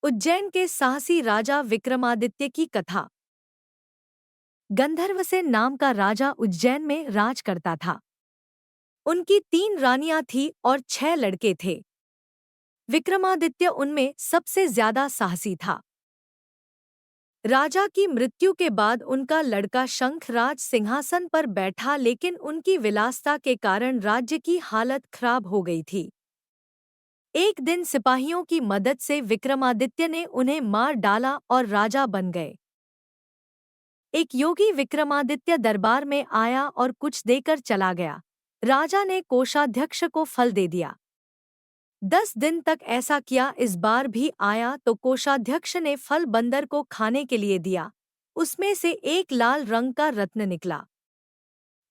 उज्जैन के साहसी राजा विक्रमादित्य की कथा। गंधर्वसेन नाम का राजा उज्जैन में राज करता था। उनकी 3 रानियां थीं और 6 लड़के थे। विक्रमादित्य उनमें सबसे ज्यादा साहसी था। राजा की मृत्यु के बाद उनका लड़का शंखराज सिंहासन पर बैठा, लेकिन उनकी विलासता के कारण राज्य की हालत खराब हो गई थी। एक दिन सिपाहियों की मदद से विक्रमादित्य ने उन्हें मार डाला और राजा बन गए। एक योगी विक्रमादित्य दरबार में आया और कुछ देकर चला गया। राजा ने कोषाध्यक्ष को फल दे दिया। 10 दिन तक ऐसा किया। इस बार भी आया तो कोषाध्यक्ष ने फल बंदर को खाने के लिए दिया। उसमें से एक लाल रंग का रत्न निकला।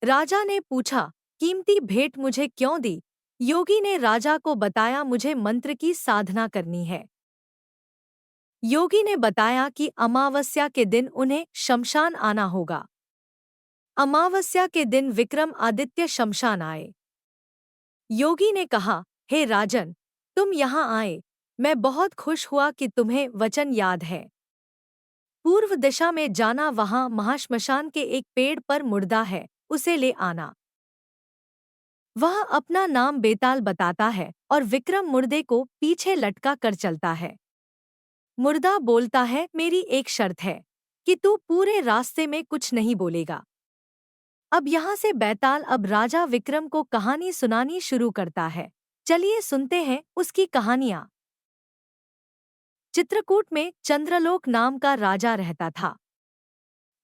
राजा ने पूछा, कीमती भेंट मुझे क्यों दी? योगी ने राजा को बताया, मुझे मंत्र की साधना करनी है। योगी ने बताया कि अमावस्या के दिन उन्हें शमशान आना होगा। अमावस्या के दिन विक्रम आदित्य शमशान आए। योगी ने कहा, हे राजन, तुम यहाँ आए, मैं बहुत खुश हुआ कि तुम्हें वचन याद है। पूर्व दिशा में जाना, वहाँ महाश्मशान के एक पेड़ पर मुर्दा है, उसे ले आना। वह अपना नाम बेताल बताता है और विक्रम मुर्दे को पीछे लटका कर चलता है। मुर्दा बोलता है, मेरी एक शर्त है कि तू पूरे रास्ते में कुछ नहीं बोलेगा। अब यहाँ से बैताल अब राजा विक्रम को कहानी सुनानी शुरू करता है। चलिए सुनते हैं उसकी कहानियाँ। चित्रकूट में चंद्रलोक नाम का राजा रहता था।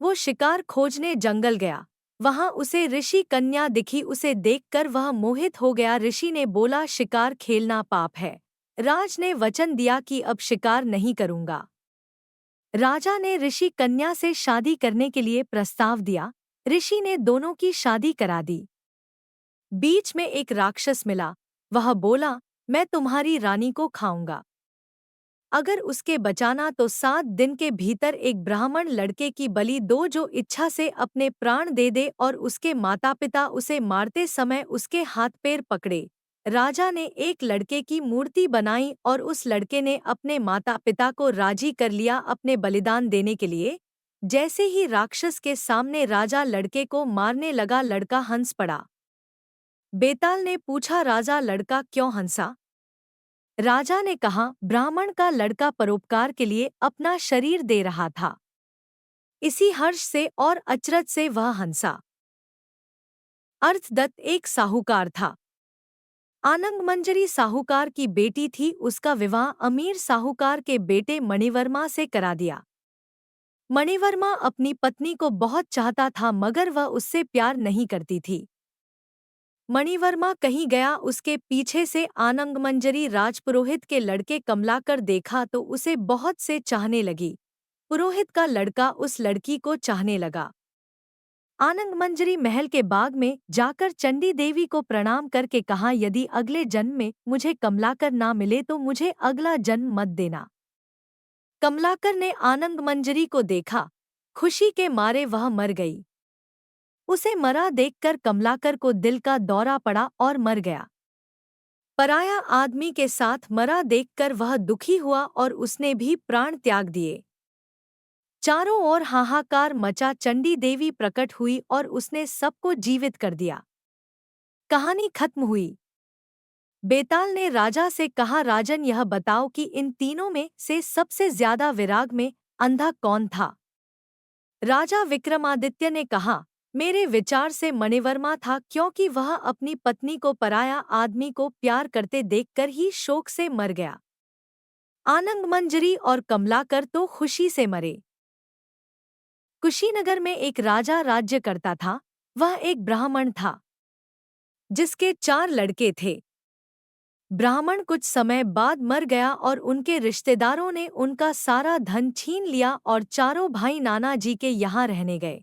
वो शिकार खोजने जंगल गया। वहां उसे ऋषि कन्या दिखी। उसे देखकर वह मोहित हो गया। ऋषि ने बोला, शिकार खेलना पाप है। राज ने वचन दिया कि अब शिकार नहीं करूंगा। राजा ने ऋषि कन्या से शादी करने के लिए प्रस्ताव दिया। ऋषि ने दोनों की शादी करा दी। बीच में एक राक्षस मिला। वह बोला, मैं तुम्हारी रानी को खाऊंगा। अगर उसके बचाना तो 7 दिन के भीतर एक ब्राह्मण लड़के की बलि दो जो इच्छा से अपने प्राण दे दे। और उसके माता पिता उसे मारते समय उसके हाथ पैर पकड़े। राजा ने एक लड़के की मूर्ति बनाई और उस लड़के ने अपने माता पिता को राजी कर लिया अपने बलिदान देने के लिए। जैसे ही राक्षस के सामने राजा लड़के को मारने लगा, लड़का हंस पड़ा। बेताल ने पूछा, राजा लड़का क्यों हंसा? राजा ने कहा, ब्राह्मण का लड़का परोपकार के लिए अपना शरीर दे रहा था। इसी हर्ष से और अचरज से वह हंसा। अर्थदत्त एक साहूकार था। आनंदमंजरी साहूकार की बेटी थी। उसका विवाह अमीर साहूकार के बेटे मणिवर्मा से करा दिया। मणिवर्मा अपनी पत्नी को बहुत चाहता था, मगर वह उससे प्यार नहीं करती थी। मणिवर्मा कहीं गया, उसके पीछे से आनंदमंजरी राजपुरोहित के लड़के कमलाकर देखा तो उसे बहुत से चाहने लगी। पुरोहित का लड़का उस लड़की को चाहने लगा। आनंदमंजरी महल के बाग में जाकर चंडी देवी को प्रणाम करके कहा, यदि अगले जन्म में मुझे कमलाकर ना मिले तो मुझे अगला जन्म मत देना। कमलाकर ने आनंदमंजरी को देखा। खुशी के मारे वह मर गई। उसे मरा देखकर कमलाकर को दिल का दौरा पड़ा और मर गया। पराया आदमी के साथ मरा देखकर वह दुखी हुआ और उसने भी प्राण त्याग दिए। चारों ओर हाहाकार मचा। चंडी देवी प्रकट हुई और उसने सबको जीवित कर दिया। कहानी खत्म हुई। बेताल ने राजा से कहा, राजन यह बताओ कि इन तीनों में से सबसे ज्यादा विराग में अंधा कौन था? राजा विक्रमादित्य ने कहा, मेरे विचार से मणिवर्मा था, क्योंकि वह अपनी पत्नी को पराया आदमी को प्यार करते देखकर ही शोक से मर गया। आनंदमंजरी और कमलाकर तो खुशी से मरे। कुशीनगर में एक राजा राज्य करता था। वह एक ब्राह्मण था जिसके 4 लड़के थे। ब्राह्मण कुछ समय बाद मर गया और उनके रिश्तेदारों ने उनका सारा धन छीन लिया और चारों भाई नाना जी के यहाँ रहने गए।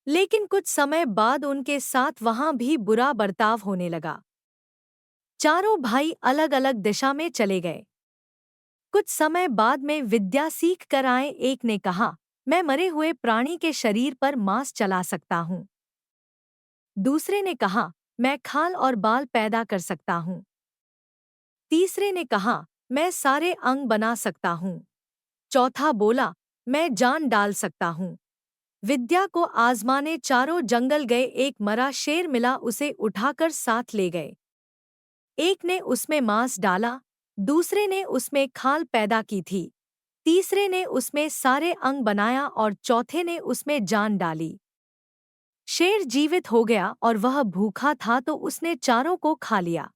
लेकिन कुछ समय बाद उनके साथ वहां भी बुरा बर्ताव होने लगा। चारों भाई अलग अलग दिशा में चले गए। कुछ समय बाद में विद्या सीख कर आए एक ने कहा, मैं मरे हुए प्राणी के शरीर पर मांस चला सकता हूँ। दूसरे ने कहा, मैं खाल और बाल पैदा कर सकता हूँ। तीसरे ने कहा, मैं सारे अंग बना सकता हूँ। चौथा बोला, मैं जान डाल सकता हूँ। विद्या को आजमाने चारों जंगल गए। एक मरा शेर मिला, उसे उठाकर साथ ले गए। एक ने उसमें मांस डाला, दूसरे ने उसमें खाल पैदा की थी, तीसरे ने उसमें सारे अंग बनाया और चौथे ने उसमें जान डाली। शेर जीवित हो गया और वह भूखा था तो उसने चारों को खा लिया।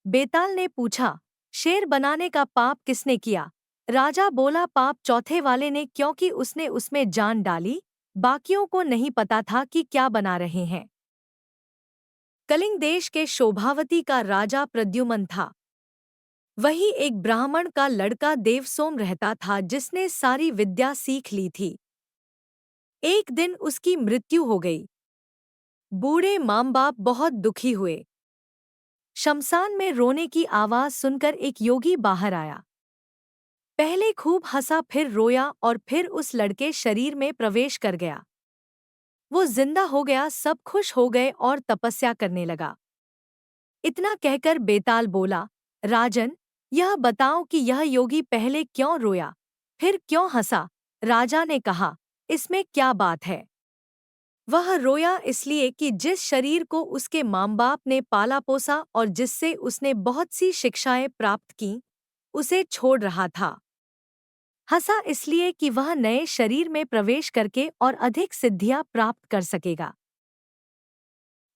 बेताल ने पूछा, शेर बनाने का पाप किसने किया? राजा बोला, पाप चौथे वाले ने, क्योंकि उसने उसमें जान डाली। बाकियों को नहीं पता था कि क्या बना रहे हैं। कलिंग देश के शोभावती का राजा प्रद्युमन था। वही एक ब्राह्मण का लड़का देवसोम रहता था जिसने सारी विद्या सीख ली थी। एक दिन उसकी मृत्यु हो गई। बूढ़े माँ बाप बहुत दुखी हुए। शमशान में रोने की आवाज सुनकर एक योगी बाहर आया। पहले खूब हंसा, फिर रोया और फिर उस लड़के शरीर में प्रवेश कर गया। वो जिंदा हो गया। सब खुश हो गए और तपस्या करने लगा। इतना कहकर बेताल बोला, राजन, यह बताओ कि यह योगी पहले क्यों रोया, फिर क्यों हंसा? राजा ने कहा, इसमें क्या बात है? वह रोया इसलिए कि जिस शरीर को उसके माँ बाप ने पाला पोसा और जिससे उसने बहुत सी शिक्षाएं प्राप्त की, उसे छोड़ रहा था। हंसा इसलिए कि वह नए शरीर में प्रवेश करके और अधिक सिद्धियां प्राप्त कर सकेगा।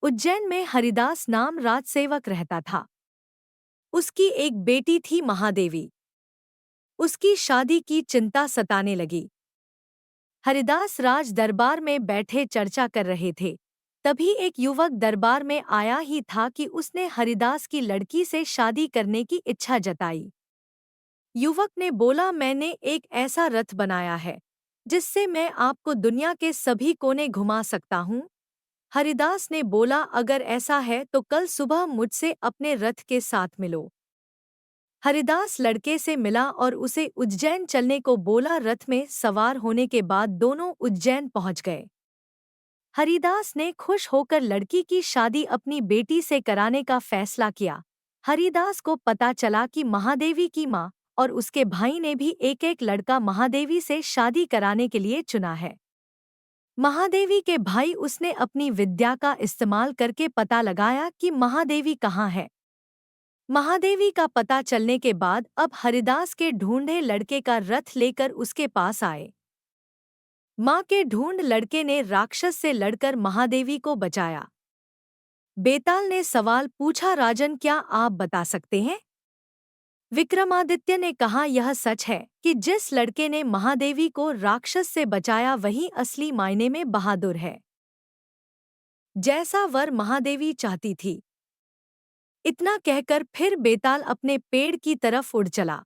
उज्जैन में हरिदास नाम राजसेवक रहता था। उसकी एक बेटी थी महादेवी। उसकी शादी की चिंता सताने लगी। हरिदास राज दरबार में बैठे चर्चा कर रहे थे। तभी एक युवक दरबार में आया ही था कि उसने हरिदास की लड़की से शादी करने की इच्छा जताई। युवक ने बोला, मैंने एक ऐसा रथ बनाया है जिससे मैं आपको दुनिया के सभी कोने घुमा सकता हूँ। हरिदास ने बोला, अगर ऐसा है तो कल सुबह मुझसे अपने रथ के साथ मिलो। हरिदास लड़के से मिला और उसे उज्जैन चलने को बोला। रथ में सवार होने के बाद दोनों उज्जैन पहुंच गए। हरिदास ने खुश होकर लड़की की शादी अपनी बेटी से कराने का फैसला किया। हरिदास को पता चला कि महादेवी की माँ और उसके भाई ने भी एक एक लड़का महादेवी से शादी कराने के लिए चुना है। महादेवी के भाई उसने अपनी विद्या का इस्तेमाल करके पता लगाया कि महादेवी कहाँ है। महादेवी का पता चलने के बाद अब हरिदास के ढूंढे लड़के का रथ लेकर उसके पास आए। माँ के ढूंढ लड़के ने राक्षस से लड़कर महादेवी को बचाया। बेताल ने सवाल पूछा, राजन, क्या आप बता सकते हैं? विक्रमादित्य ने कहा, यह सच है कि जिस लड़के ने महादेवी को राक्षस से बचाया वही असली मायने में बहादुर है। जैसा वर महादेवी चाहती थी। इतना कहकर फिर बेताल अपने पेड़ की तरफ उड़ चला।